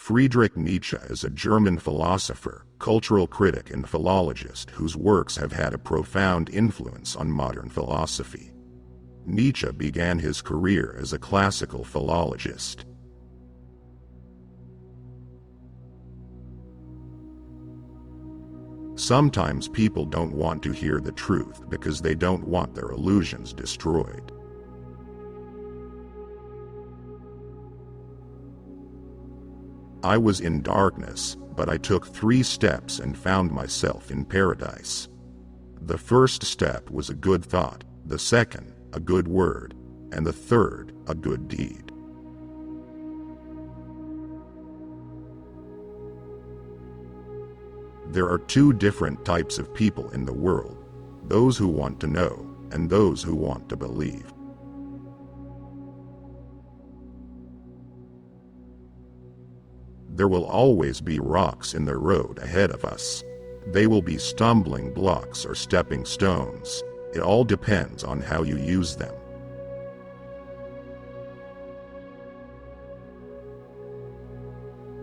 Friedrich Nietzsche is a German philosopher, cultural critic and philologist whose works have had a profound influence on modern philosophy. Nietzsche began his career as a classical philologist. Sometimes people don't want to hear the truth because they don't want their illusions destroyed. I was in darkness, but I took 3 steps and found myself in paradise. The first step was a good thought, the second, a good word, and the third, a good deed. There are 2 different types of people in the world, those who want to know, and those who want to believe. There will always be rocks in the road ahead of us. They will be stumbling blocks or stepping stones. It all depends on how you use them.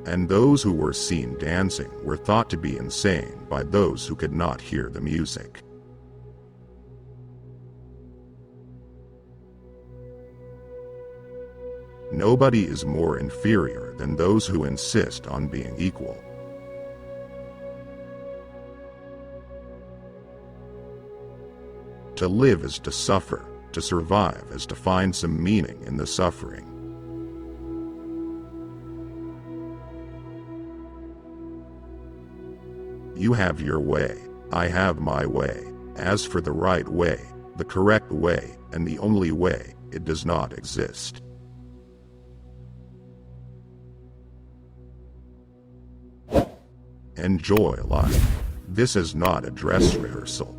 And those who were seen dancing were thought to be insane by those who could not hear the music. Nobody is more inferior than those who insist on being equal. To live is to suffer, to survive is to find some meaning in the suffering. You have your way, I have my way. As for the right way, the correct way, and the only way, it does not exist. Enjoy life. This is not a dress rehearsal.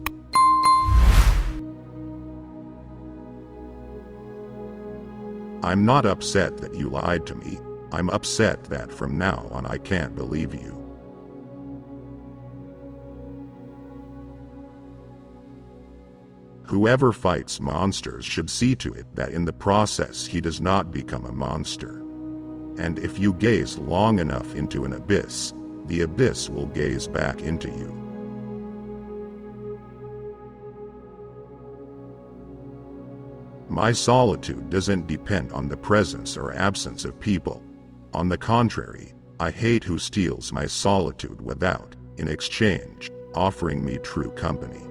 I'm not upset that you lied to me. I'm upset that from now on I can't believe you. Whoever fights monsters should see to it that in the process he does not become a monster. And if you gaze long enough into an abyss, the abyss will gaze back into you. My solitude doesn't depend on the presence or absence of people. On the contrary, I hate who steals my solitude without, in exchange, offering me true company.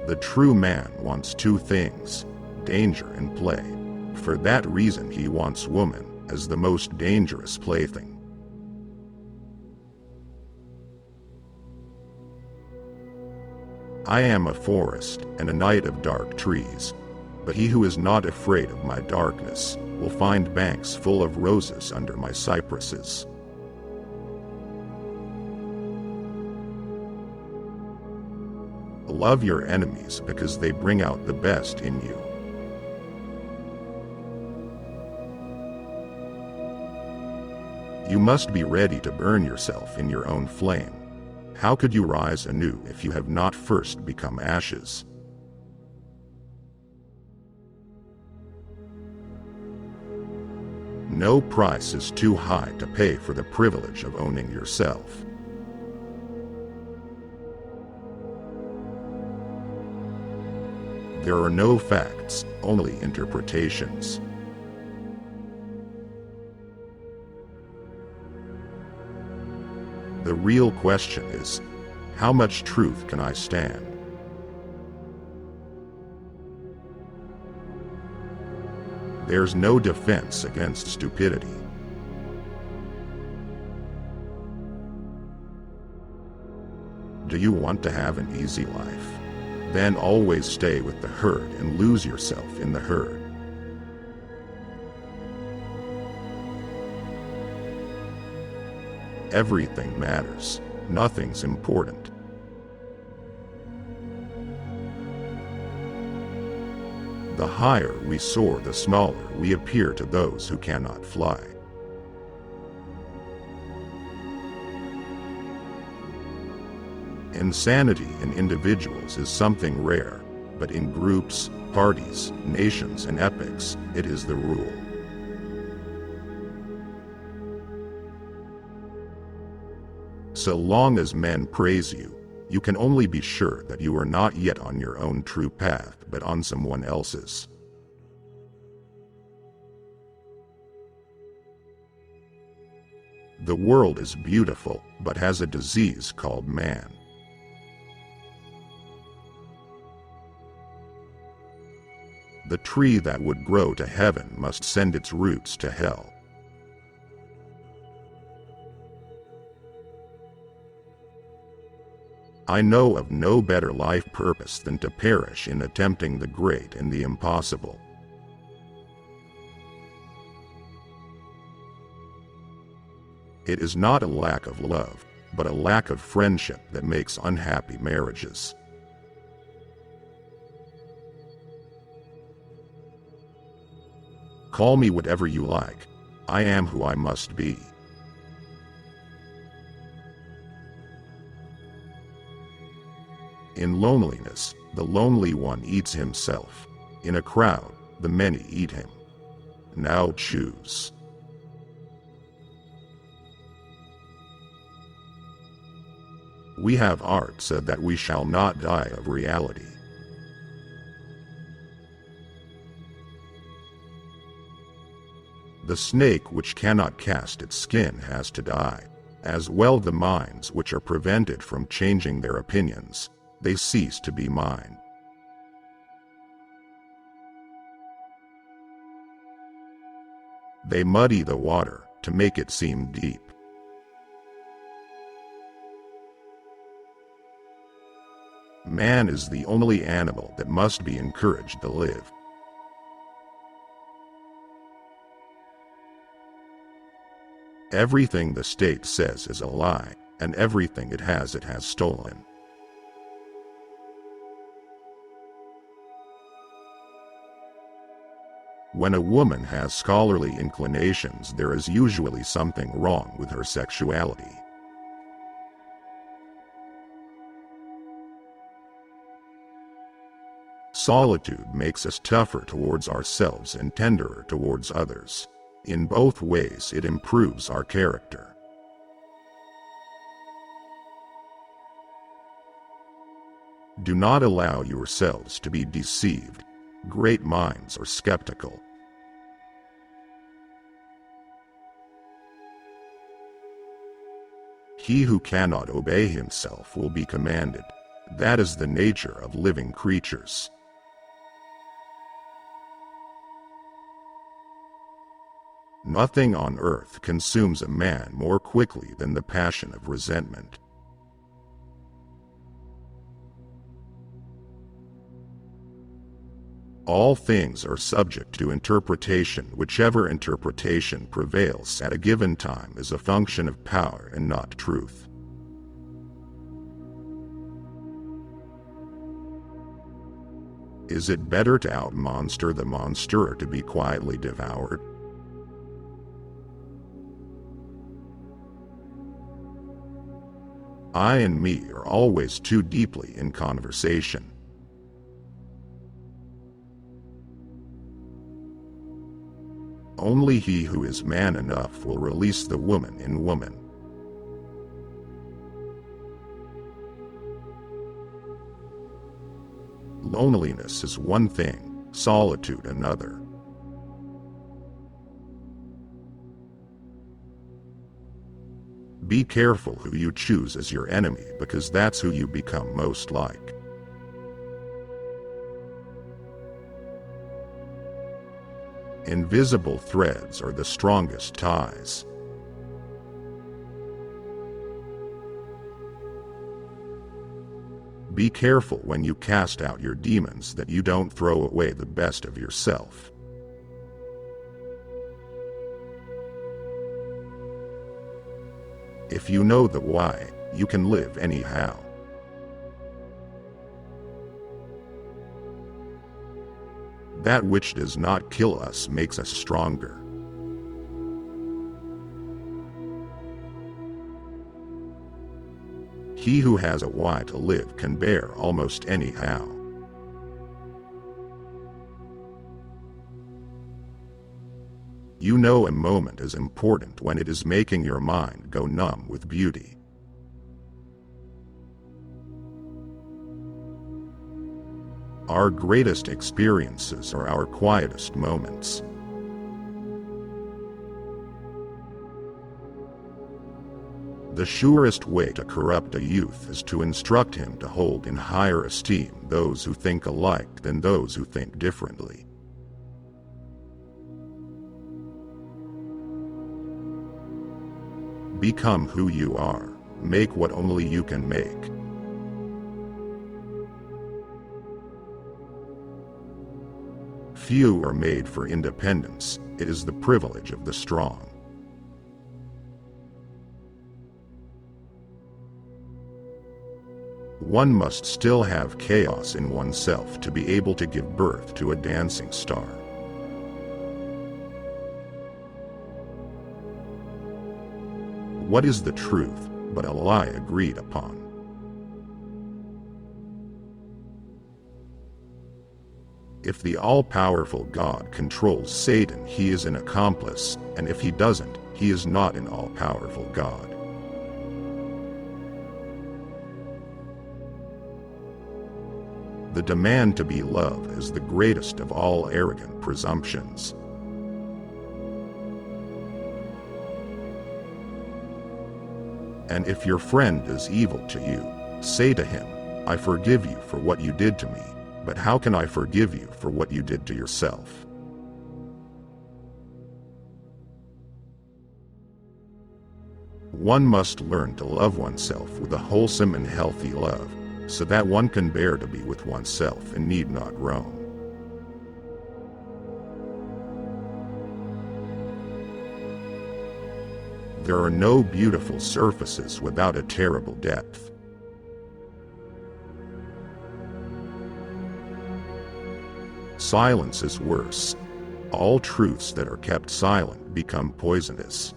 The true man wants 2 things, danger and play. For that reason he wants woman as the most dangerous plaything. I am a forest and a night of dark trees, but he who is not afraid of my darkness will find banks full of roses under my cypresses. Love your enemies because they bring out the best in you. You must be ready to burn yourself in your own flame. How could you rise anew if you have not first become ashes? No price is too high to pay for the privilege of owning yourself. There are no facts, only interpretations. The real question is, how much truth can I stand? There's no defense against stupidity. Do you want to have an easy life? Then always stay with the herd and lose yourself in the herd. Everything matters. Nothing's important. The higher we soar, the smaller we appear to those who cannot fly. Insanity in individuals is something rare, but in groups, parties, nations, and epochs, it is the rule. So long as men praise you, you can only be sure that you are not yet on your own true path but on someone else's. The world is beautiful, but has a disease called man. The tree that would grow to heaven must send its roots to hell. I know of no better life purpose than to perish in attempting the great and the impossible. It is not a lack of love, but a lack of friendship that makes unhappy marriages. Call me whatever you like. I am who I must be. In loneliness, the lonely one eats himself. In a crowd, the many eat him. Now choose. We have art so that we shall not die of reality. The snake which cannot cast its skin has to die, as well the minds which are prevented from changing their opinions. They cease to be mine. They muddy the water to make it seem deep. Man is the only animal that must be encouraged to live. Everything the state says is a lie, and everything it has stolen. When a woman has scholarly inclinations, there is usually something wrong with her sexuality. Solitude makes us tougher towards ourselves and tenderer towards others. In both ways it improves our character. Do not allow yourselves to be deceived. Great minds are skeptical. He who cannot obey himself will be commanded. That is the nature of living creatures. Nothing on earth consumes a man more quickly than the passion of resentment. All things are subject to interpretation. Whichever interpretation prevails at a given time is a function of power and not truth. Is it better to outmonster the monster or to be quietly devoured? I and me are always too deeply in conversation. Only he who is man enough will release the woman in woman. Loneliness is one thing, solitude another. Be careful who you choose as your enemy, because that's who you become most like. Invisible threads are the strongest ties. Be careful when you cast out your demons that you don't throw away the best of yourself. If you know the why, you can live anyhow. That which does not kill us makes us stronger. He who has a why to live can bear almost anyhow. You know a moment is important when it is making your mind go numb with beauty. Our greatest experiences are our quietest moments. The surest way to corrupt a youth is to instruct him to hold in higher esteem those who think alike than those who think differently. Become who you are. Make what only you can make. Few are made for independence. It is the privilege of the strong. One must still have chaos in oneself to be able to give birth to a dancing star. What is the truth but a lie agreed upon? If the all-powerful God controls Satan, he is an accomplice, and if he doesn't, he is not an all-powerful God. The demand to be loved is the greatest of all arrogant presumptions. And if your friend is evil to you, say to him, I forgive you for what you did to me, but how can I forgive you for what you did to yourself? One must learn to love oneself with a wholesome and healthy love, so that one can bear to be with oneself and need not roam. There are no beautiful surfaces without a terrible depth. Silence is worse. All truths that are kept silent become poisonous.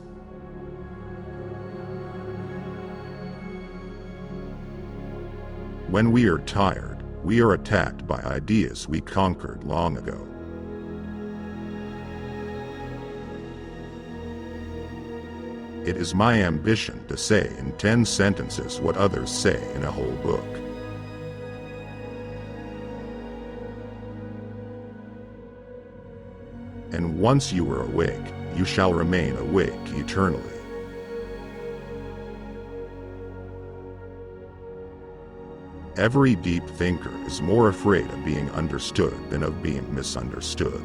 When we are tired, we are attacked by ideas we conquered long ago. It is my ambition to say in 10 sentences what others say in a whole book. And once you are awake, you shall remain awake eternally. Every deep thinker is more afraid of being understood than of being misunderstood.